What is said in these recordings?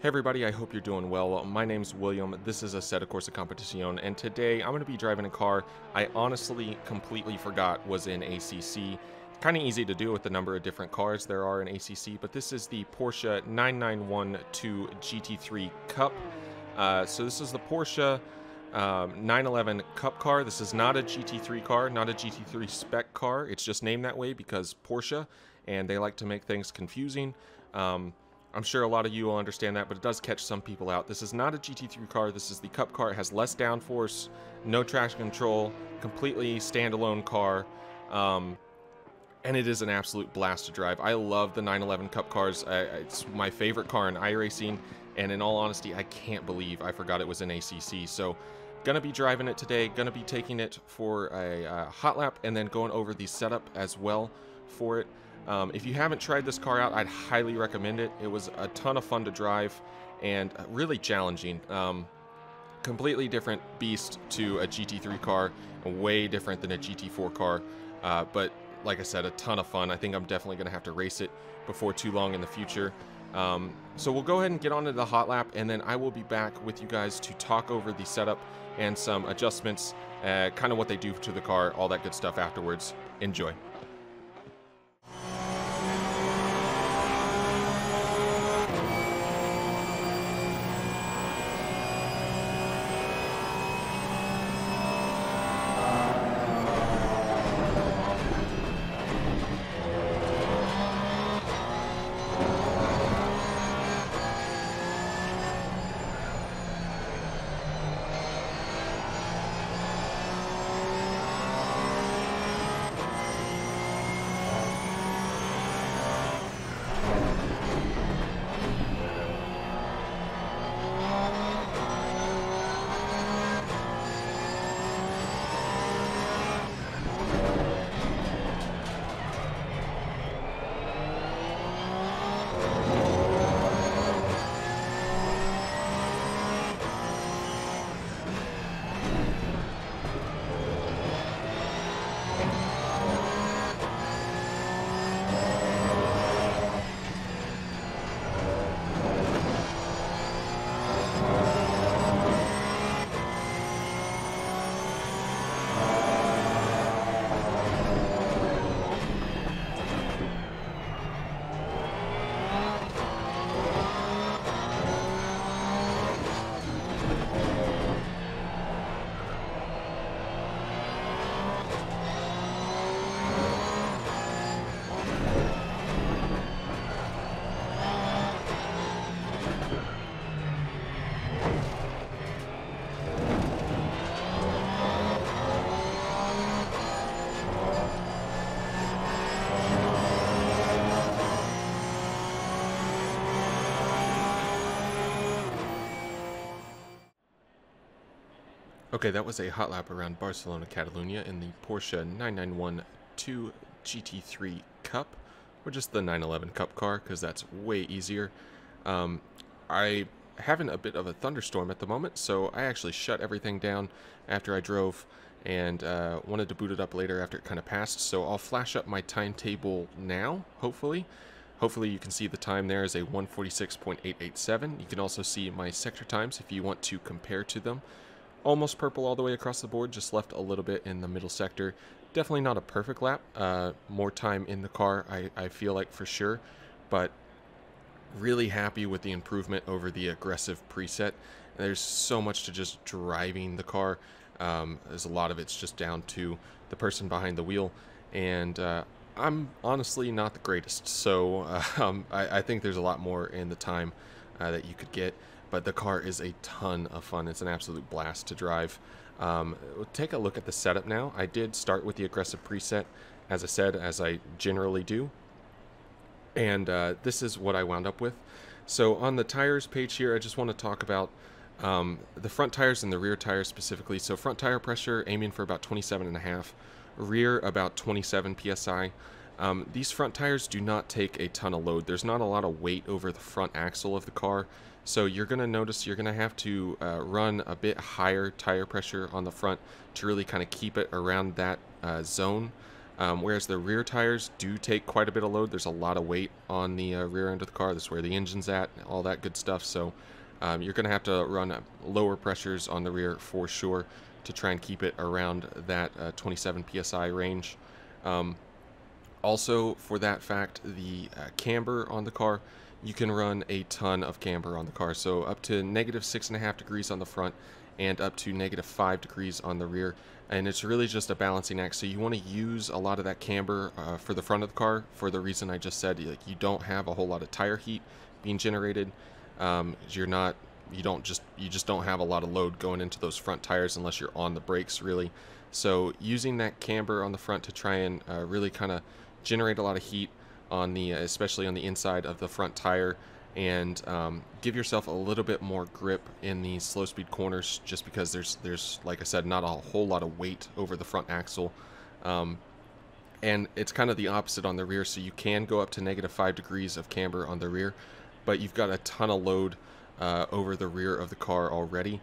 Hey everybody, I hope you're doing well. My name's William, this is Assetto Corsa Competizione, and today I'm going to be driving a car I honestly completely forgot was in ACC. Kind of easy to do with the number of different cars there are in ACC, but this is the Porsche 9912 GT3 Cup. So this is the Porsche 911 Cup car. This is not a GT3 car, not a GT3 spec car. It's just named that way because Porsche, and they like to make things confusing. I'm sure a lot of you will understand that, but it does catch some people out. This is not a GT3 car. This is the Cup car. It has less downforce, no traction control, completely standalone car, and it is an absolute blast to drive. I love the 911 Cup cars. It's my favorite car in iRacing, and in all honesty, I can't believe I forgot it was in ACC. So, gonna be driving it today. Gonna be taking it for a hot lap, and then going over the setup as well for it. If you haven't tried this car out, I'd highly recommend it. It was a ton of fun to drive and really challenging. Completely different beast to a GT3 car, and way different than a GT4 car. But like I said, a ton of fun. I think I'm definitely going to have to race it before too long in the future. So we'll go ahead and get on to the hot lap, and then I will be back with you guys to talk over the setup and some adjustments, kind of what they do to the car, all that good stuff afterwards. Enjoy. Okay, that was a hot lap around Barcelona Catalunya in the Porsche 9912 GT3 Cup, or just the 911 Cup car, because that's way easier. I having a bit of a thunderstorm at the moment, so I actually shut everything down after I drove and wanted to boot it up later after it kind of passed, so I'll flash up my timetable now, hopefully. Hopefully you can see the time there is a 146.887. You can also see my sector times if you want to compare to them. Almost purple all the way across the board, just left a little bit in the middle sector. Definitely not a perfect lap. More time in the car, I feel like, for sure. But really happy with the improvement over the aggressive preset. There's so much to just driving the car. There's a lot of it's just down to the person behind the wheel. And I'm honestly not the greatest. So I think there's a lot more in the time that you could get. But the car is a ton of fun. It's an absolute blast to drive. We'll take a look at the setup now. I did start with the aggressive preset, as I said, as I generally do. And this is what I wound up with. So on the tires page here, I just want to talk about the front tires and the rear tires specifically. So front tire pressure, aiming for about 27.5. Rear, about 27 PSI. These front tires do not take a ton of load. There's not a lot of weight over the front axle of the car. So you're going to notice you're going to have to run a bit higher tire pressure on the front to really kind of keep it around that zone. whereas the rear tires do take quite a bit of load. There's a lot of weight on the rear end of the car. That's where the engine's at, all that good stuff. So you're going to have to run lower pressures on the rear for sure to try and keep it around that 27 psi range. Also, for that fact, the camber on the car, you can run a ton of camber on the car. So up to -6.5 degrees on the front and up to -5 degrees on the rear. And it's really just a balancing act. So you want to use a lot of that camber for the front of the car for the reason I just said. Like, you don't have a whole lot of tire heat being generated. You just don't have a lot of load going into those front tires unless you're on the brakes, really. So using that camber on the front to try and really kind of generate a lot of heat on the especially on the inside of the front tire, and give yourself a little bit more grip in the slow speed corners, just because there's like I said, not a whole lot of weight over the front axle. And it's kind of the opposite on the rear, so you can go up to -5 degrees of camber on the rear, but you've got a ton of load over the rear of the car already.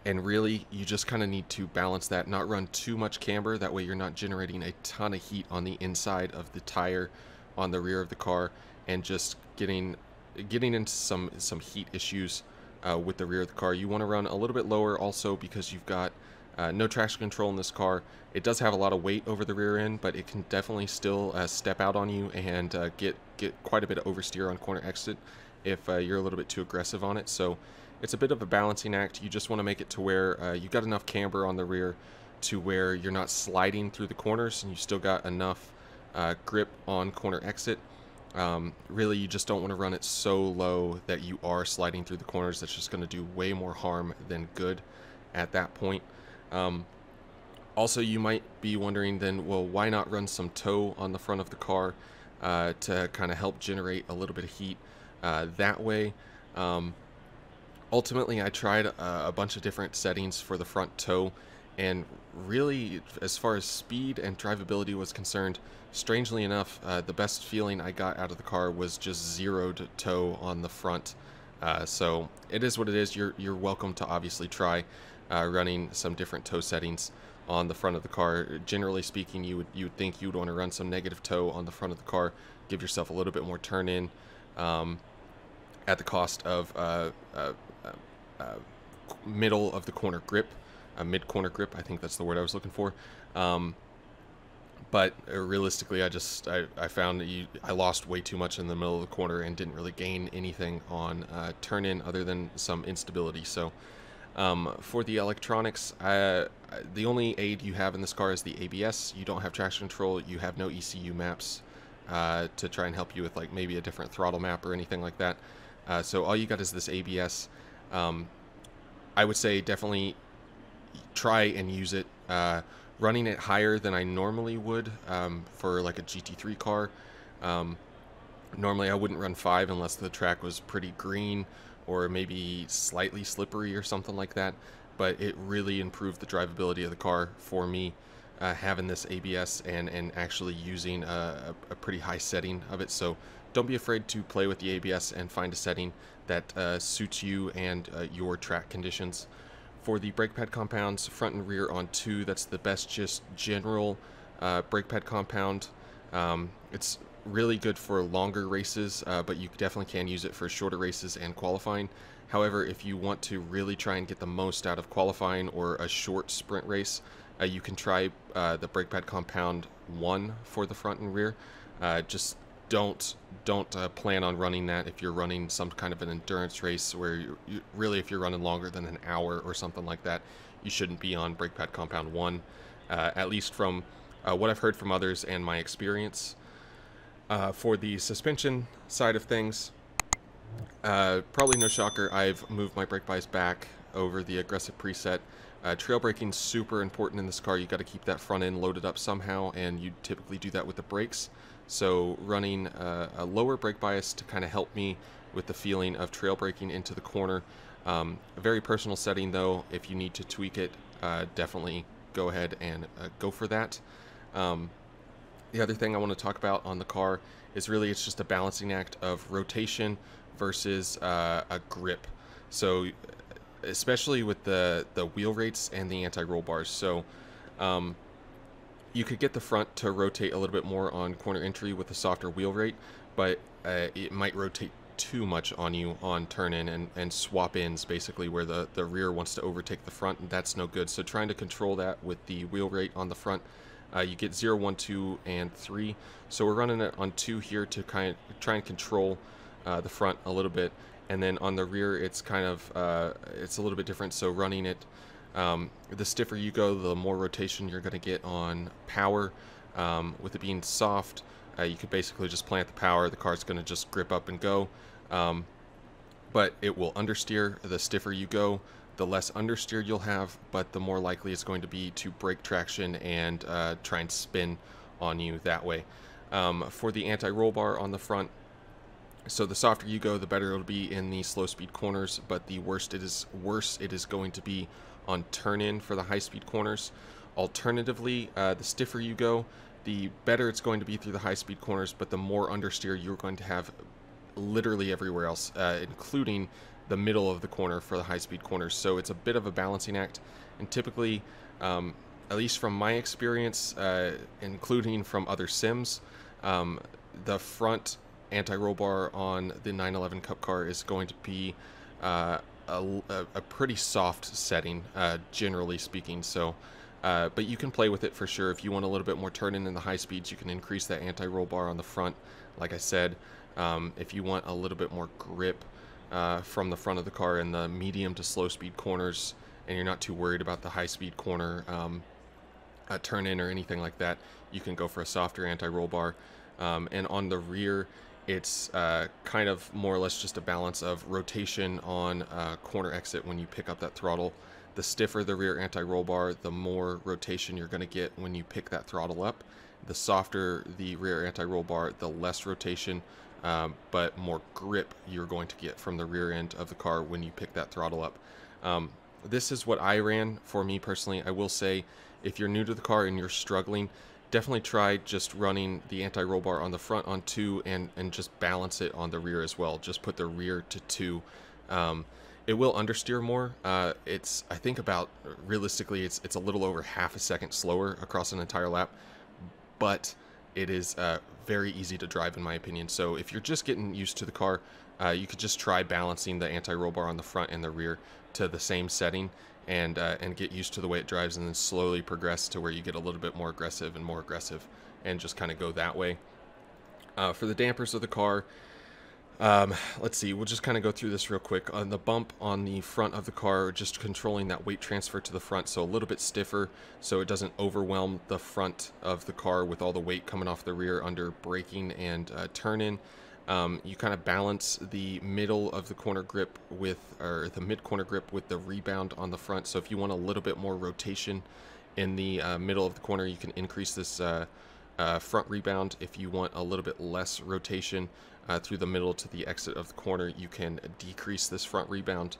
And really, you just kind of need to balance that, not run too much camber. That way you're not generating a ton of heat on the inside of the tire on the rear of the car, and just getting into some heat issues with the rear of the car. You want to run a little bit lower also, because you've got no traction control in this car. It does have a lot of weight over the rear end, but it can definitely still step out on you and get quite a bit of oversteer on corner exit if you're a little bit too aggressive on it. So it's a bit of a balancing act. You just want to make it to where you got enough camber on the rear to where you're not sliding through the corners, and you still got enough grip on corner exit. Really, you just don't want to run it so low that you are sliding through the corners. That's just going to do way more harm than good at that point. Also, you might be wondering then, well, why not run some tow on the front of the car to kind of help generate a little bit of heat that way? Ultimately, I tried a bunch of different settings for the front tow, and really, as far as speed and drivability was concerned, strangely enough, the best feeling I got out of the car was just zeroed tow on the front. So it is what it is. You're welcome to obviously try running some different tow settings on the front of the car. Generally speaking, you would think you would want to run some negative tow on the front of the car, give yourself a little bit more turn in at the cost of middle of the corner grip, mid corner grip. I think that's the word I was looking for. But realistically, I found that I lost way too much in the middle of the corner and didn't really gain anything on turn in other than some instability. So for the electronics, the only aid you have in this car is the ABS. You don't have traction control. You have no ECU maps to try and help you with like maybe a different throttle map or anything like that. So all you got is this ABS. I would say definitely try and use it. Running it higher than I normally would for like a GT3 car. Normally I wouldn't run 5 unless the track was pretty green or maybe slightly slippery or something like that. But it really improved the drivability of the car for me, having this ABS and actually using a pretty high setting of it. So don't be afraid to play with the ABS and find a setting that suits you and your track conditions. For the brake pad compounds, front and rear on 2, that's the best just general brake pad compound. It's really good for longer races, but you definitely can use it for shorter races and qualifying. However, if you want to really try and get the most out of qualifying or a short sprint race, you can try the brake pad compound 1 for the front and rear. Just don't plan on running that if you're running some kind of an endurance race where you really, if you're running longer than an hour or something like that, you shouldn't be on brake pad compound 1, at least from what I've heard from others and my experience. For the suspension side of things, probably no shocker, I've moved my brake bias back over the aggressive preset. Trail braking is super important in this car. You got to keep that front end loaded up somehow, and you typically do that with the brakes. So running a lower brake bias to kind of help me with the feeling of trail braking into the corner. A very personal setting though. If you need to tweak it, definitely go ahead and go for that. The other thing I want to talk about on the car is really it's just a balancing act of rotation versus a grip. So especially with the wheel rates and the anti-roll bars. So You could get the front to rotate a little bit more on corner entry with a softer wheel rate, but it might rotate too much on you on turn in and swap ins, basically, where the rear wants to overtake the front, and that's no good. So trying to control that with the wheel rate on the front, you get 0, 1, 2, and 3. So we're running it on 2 here to kind of try and control the front a little bit, and then on the rear it's kind of it's a little bit different. So running it, the stiffer you go, the more rotation you're going to get on power. With it being soft, you could basically just plant the power, the car's going to just grip up and go. But it will understeer. The stiffer you go, the less understeer you'll have, but the more likely it's going to be to break traction and try and spin on you that way. For the anti-roll bar on the front, so the softer you go, the better it'll be in the slow speed corners, but the worse it is going to be on turn in for the high speed corners. Alternatively, the stiffer you go, the better it's going to be through the high speed corners, but the more understeer you're going to have literally everywhere else, including the middle of the corner for the high speed corners. So it's a bit of a balancing act, and typically, at least from my experience, including from other sims, the front anti-roll bar on the 911 Cup car is going to be a pretty soft setting, generally speaking. So but you can play with it for sure. If you want a little bit more turn-in the high speeds, you can increase that anti-roll bar on the front, like I said. If you want a little bit more grip from the front of the car in the medium to slow speed corners, and you're not too worried about the high speed corner turn-in or anything like that, you can go for a softer anti-roll bar. And on the rear, it's kind of more or less just a balance of rotation on corner exit when you pick up that throttle. The stiffer the rear anti-roll bar, the more rotation you're going to get when you pick that throttle up. The softer the rear anti-roll bar, the less rotation, but more grip you're going to get from the rear end of the car when you pick that throttle up. This is what I ran for me personally. I will say, if you're new to the car and you're struggling, definitely try just running the anti-roll bar on the front on 2 and just balance it on the rear as well. Just put the rear to 2. It will understeer more. I think about, realistically, it's a little over half a second slower across an entire lap, but it is very easy to drive in my opinion. So if you're just getting used to the car, you could just try balancing the anti-roll bar on the front and the rear to the same setting, and get used to the way it drives, and then slowly progress to where you get a little bit more aggressive and just kind of go that way. For the dampers of the car, let's see, we'll just kind of go through this real quick. On the bump on the front of the car, just controlling that weight transfer to the front, so a little bit stiffer so it doesn't overwhelm the front of the car with all the weight coming off the rear under braking and turn-in. You kind of balance the middle of the corner grip with, or the mid corner grip with the rebound on the front. So if you want a little bit more rotation in the middle of the corner, you can increase this front rebound. If you want a little bit less rotation through the middle to the exit of the corner, you can decrease this front rebound.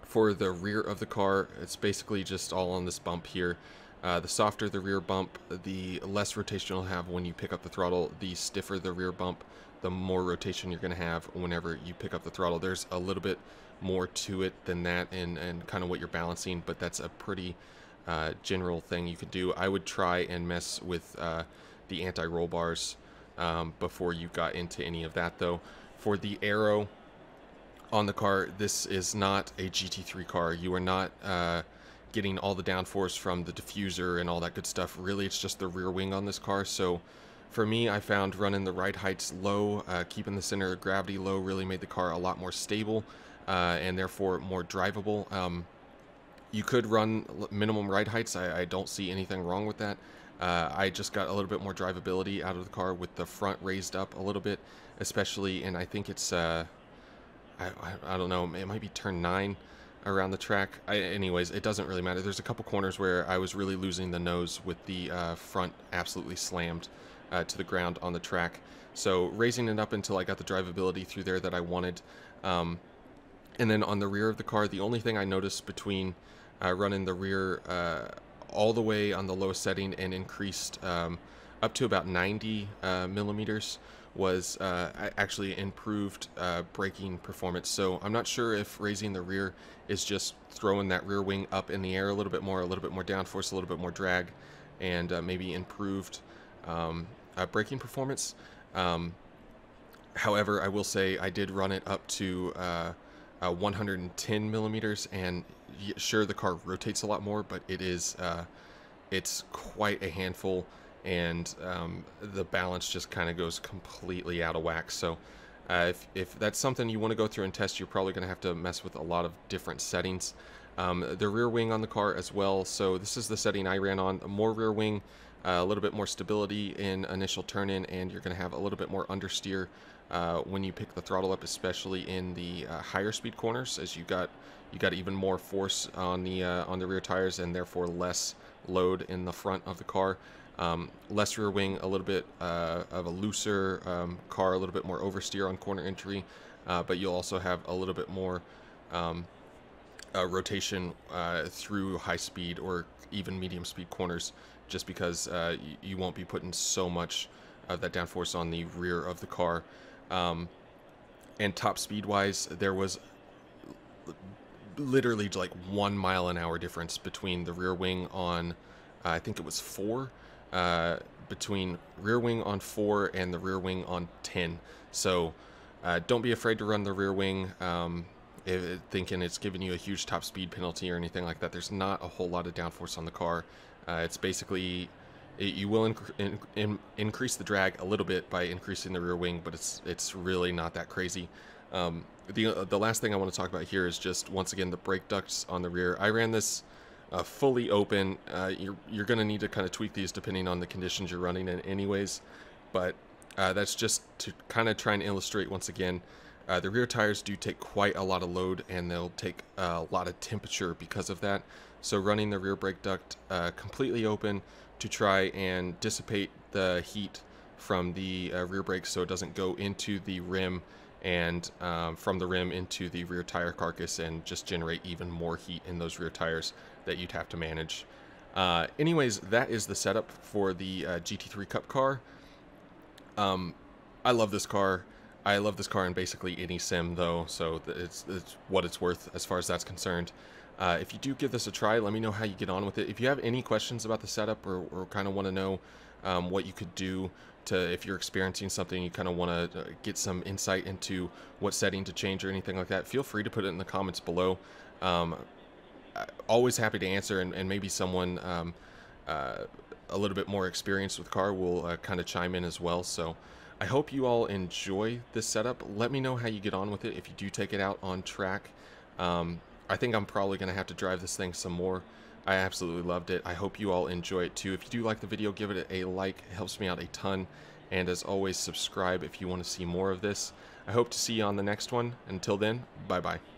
For the rear of the car, it's basically just all on this bump here. The softer the rear bump, the less rotation you'll have when you pick up the throttle. The stiffer the rear bump, the more rotation you're going to have whenever you pick up the throttle. There's a little bit more to it than that, and kind of what you're balancing, but that's a pretty general thing you could do. I would try and mess with the anti-roll bars before you got into any of that, though. For the aero on the car, this is not a GT3 car. You are not getting all the downforce from the diffuser and all that good stuff. Really, it's just the rear wing on this car. So for me, I found running the ride heights low, keeping the center of gravity low, really made the car a lot more stable and therefore more drivable. You could run minimum ride heights. I don't see anything wrong with that. I just got a little bit more drivability out of the car with the front raised up a little bit, especially, and I think it's I don't know, it might be turn 9 around the track. Anyways, it doesn't really matter. There's a couple corners where I was really losing the nose with the front absolutely slammed to the ground on the track. So raising it up until I got the drivability through there that I wanted. And then on the rear of the car, the only thing I noticed between running the rear all the way on the lowest setting and increased up to about 90 millimeters was actually improved braking performance. So I'm not sure if raising the rear is just throwing that rear wing up in the air a little bit more downforce, a little bit more drag, and maybe improved braking performance. However, I will say I did run it up to 110 millimeters, and sure, the car rotates a lot more, but it's quite a handful, and the balance just kind of goes completely out of whack. So if that's something you want to go through and test, you're probably going to have to mess with a lot of different settings. The rear wing on the car as well, so this is the setting I ran on. More rear wing, a little bit more stability in initial turn-in, and you're going to have a little bit more understeer when you pick the throttle up, especially in the higher speed corners, as you got even more force on the rear tires, and therefore less load in the front of the car. Less rear wing, a little bit of a looser car, a little bit more oversteer on corner entry, but you'll also have a little bit more rotation through high speed or even medium speed corners, just because you won't be putting so much of that downforce on the rear of the car. And top speed wise, there was literally like 1 mile an hour difference between the rear wing on I think it was 4, between rear wing on 4 and the rear wing on 10. So don't be afraid to run the rear wing thinking it's giving you a huge top speed penalty or anything like that. There's not a whole lot of downforce on the car. It's basically, you will increase the drag a little bit by increasing the rear wing, but it's really not that crazy. The last thing I want to talk about here is just, once again, the brake ducts on the rear. I ran this fully open. You're going to need to kind of tweak these depending on the conditions you're running in anyways, but that's just to kind of try and illustrate, once again, the rear tires do take quite a lot of load, and they'll take a lot of temperature because of that. So running the rear brake duct completely open to try and dissipate the heat from the rear brake, so it doesn't go into the rim and from the rim into the rear tire carcass and just generate even more heat in those rear tires that you'd have to manage. Anyways, that is the setup for the GT3 Cup car. I love this car. I love this car in basically any sim, though, so it's what it's worth as far as that's concerned. If you do give this a try, let me know how you get on with it. If you have any questions about the setup, or kind of want to know what you could do to, if you're experiencing something, you kind of want to get some insight into what setting to change or anything like that, feel free to put it in the comments below. Always happy to answer, and maybe someone a little bit more experienced with the car will kind of chime in as well. So I hope you all enjoy this setup. Let me know how you get on with it if you do take it out on track. I think I'm probably going to have to drive this thing some more. I absolutely loved it. I hope you all enjoy it too. If you do like the video, give it a like. It helps me out a ton. And as always, subscribe if you want to see more of this. I hope to see you on the next one. Until then, bye-bye.